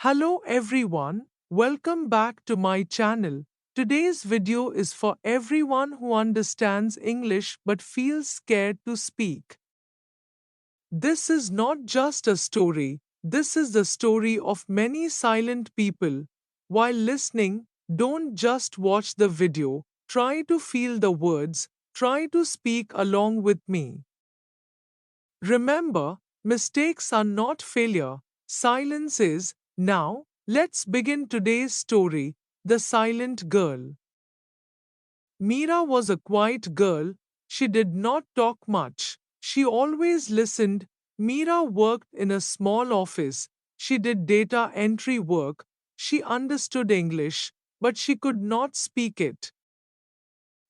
Hello everyone, welcome back to my channel. Today's video is for everyone who understands English but feels scared to speak. This is not just a story, this is the story of many silent people. While listening, don't just watch the video, try to feel the words, try to speak along with me. Remember, mistakes are not failure, silence is. Now, let's begin today's story The Silent Girl. Meera was a quiet girl. She did not talk much. She always listened. Meera worked in a small office. She did data entry work. She understood English, but she could not speak it.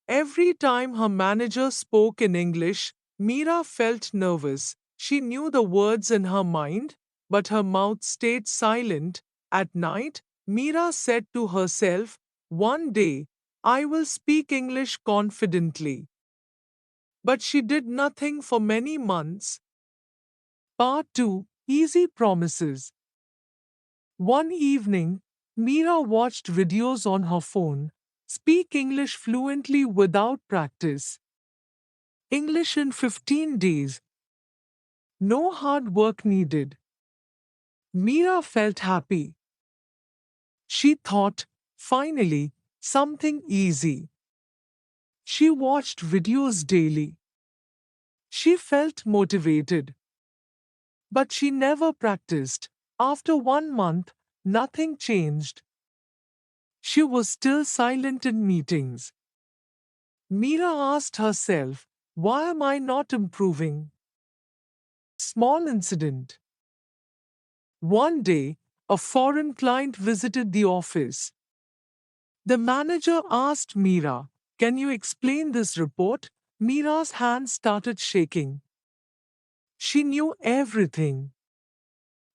Every time her manager spoke in English, Meera felt nervous. She knew the words in her mind, but her mouth stayed silent. At night, Meera said to herself, "One day, I will speak English confidently." But she did nothing for many months. Part 2 Easy Promises. One evening, Meera watched videos on her phone. Speak English fluently without practice. English in 15 days. No hard work needed. Meera felt happy. She thought, finally, something easy. She watched videos daily. She felt motivated. But she never practiced. After 1 month, nothing changed. She was still silent in meetings. Meera asked herself, why am I not improving? Small incident. One day, a foreign client visited the office. The manager asked Meera, "Can you explain this report?" Meera's hands started shaking. She knew everything,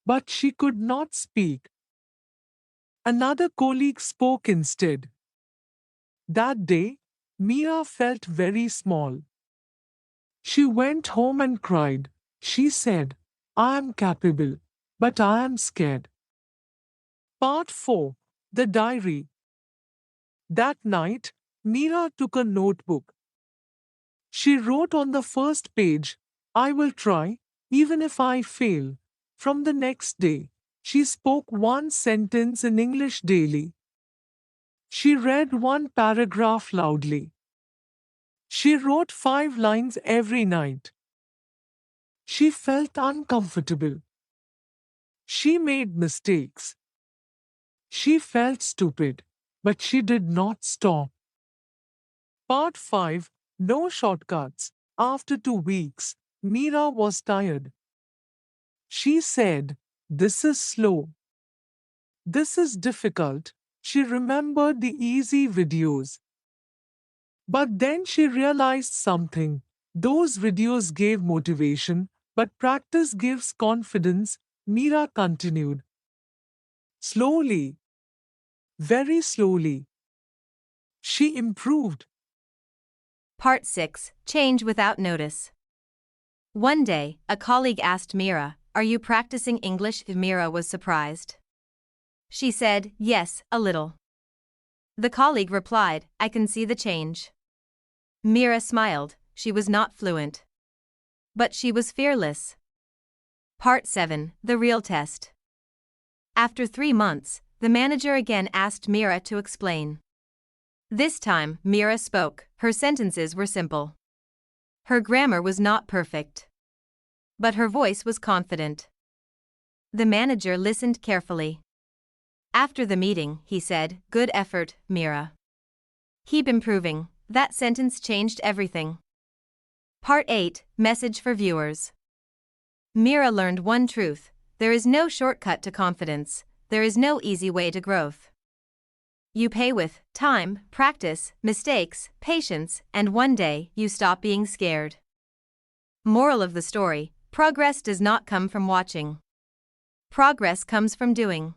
but she could not speak. Another colleague spoke instead. That day, Meera felt very small. She went home and cried. She said, "I am capable, but I am scared." Part 4 The Diary. That night, Meera took a notebook. She wrote on the first page, "I will try, even if I fail." From the next day, she spoke one sentence in English daily. She read one paragraph loudly. She wrote 5 lines every night. She felt uncomfortable. She made mistakes. She felt stupid, but she did not stop. Part 5 No Shortcuts. After 2 weeks, Meera was tired. She said, "This is slow. This is difficult." She remembered the easy videos. But then she realized something. Those videos gave motivation, but practice gives confidence. Meera continued. Slowly, very slowly, she improved. Part 6 Change Without Notice. One day, a colleague asked Meera, "Are you practicing English?" Meera was surprised. She said, "Yes, a little." The colleague replied, "I can see the change." Meera smiled. She was not fluent, but she was fearless. Part 7 The Real Test. After 3 months, the manager again asked Meera to explain. This time, Meera spoke. Her sentences were simple. Her grammar was not perfect, but her voice was confident. The manager listened carefully. After the meeting, he said, "Good effort, Meera. Keep improving." That sentence changed everything. Part 8 Message for Viewers. Meera learned one truth: there is no shortcut to confidence, there is no easy way to growth. You pay with time, practice, mistakes, patience, and one day you stop being scared. Moral of the story: progress does not come from watching. Progress comes from doing.